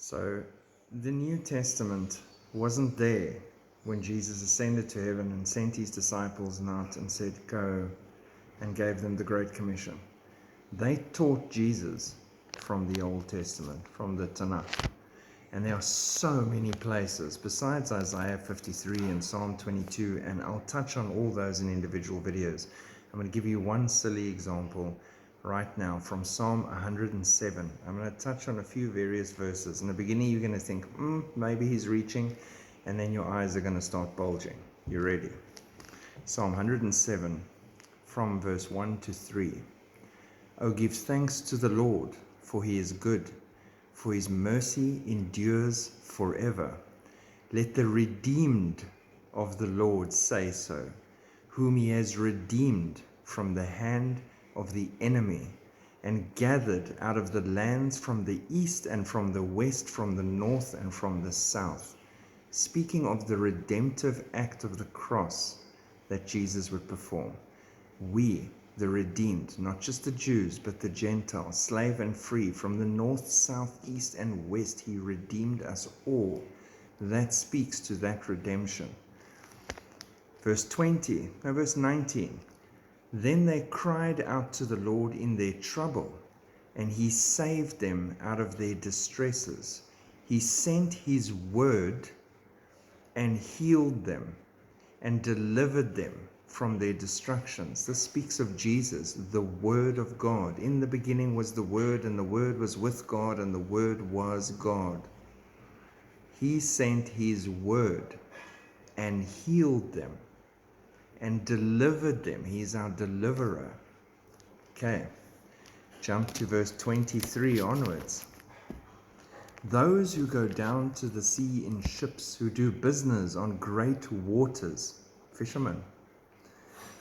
So the New Testament wasn't there when Jesus ascended to heaven and sent his disciples out and said, go, and gave them the Great Commission. They taught Jesus from the Old Testament, from the Tanakh. And there are so many places besides Isaiah 53 and Psalm 22, and I'll touch on all those in individual videos. I'm going to give you one silly example right now from Psalm 107. I'm going to touch on a few various verses. In the beginning, you're going to think, maybe he's reaching, and then your eyes are going to start bulging. You ready? Psalm 107 from verse 1 to 3. Oh, give thanks to the Lord, for he is good, for his mercy endures forever. Let the redeemed of the Lord say so, whom he has redeemed from the hand of the enemy, and gathered out of the lands from the east and from the west, from the north and from the south. Speaking of the redemptive act of the cross that Jesus would perform. We, the redeemed, not just the Jews, but the Gentiles, slave and free, from the north, south, east, and west, he redeemed us all. That speaks to that redemption. Verse 19. Then they cried out to the Lord in their trouble, and he saved them out of their distresses. He sent his word and healed them and delivered them from their destructions. This speaks of Jesus, the Word of God. In the beginning was the Word, and the Word was with God, and the Word was God. He sent his word and healed them and delivered them. He is our deliverer. Okay, jump to verse 23 onwards. Those who go down to the sea in ships, who do business on great waters, fishermen,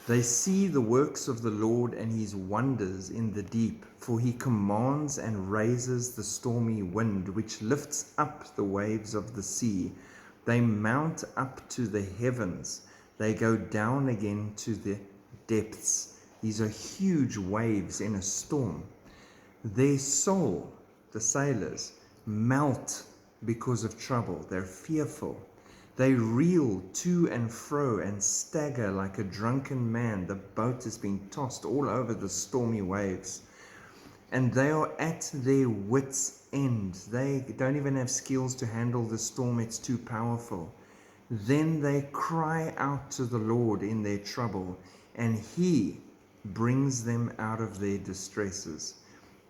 they see the works of the Lord and his wonders in the deep. For he commands and raises the stormy wind, which lifts up the waves of the sea. They mount up to the heavens. They go down again to the depths. These are huge waves in a storm. Their soul, the sailors, melt because of trouble. They're fearful. They reel to and fro and stagger like a drunken man. The boat is being tossed all over the stormy waves. And they are at their wits' end. They don't even have skills to handle the storm. It's too powerful. Then they cry out to the Lord in their trouble, and he brings them out of their distresses.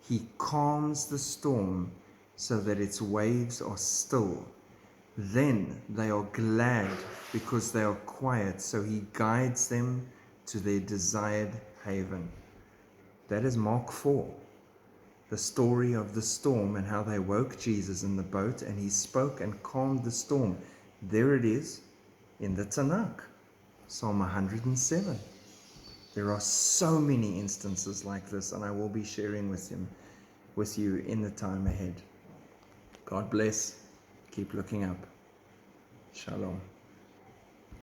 He calms the storm so that its waves are still. Then they are glad because they are quiet, so he guides them to their desired haven. That is Mark 4, the story of the storm and how they woke Jesus in the boat, and he spoke and calmed the storm. There it is in the Tanakh, Psalm 107. There are so many instances like this, and I will be sharing with you in the time ahead. God bless. Keep looking up. Shalom.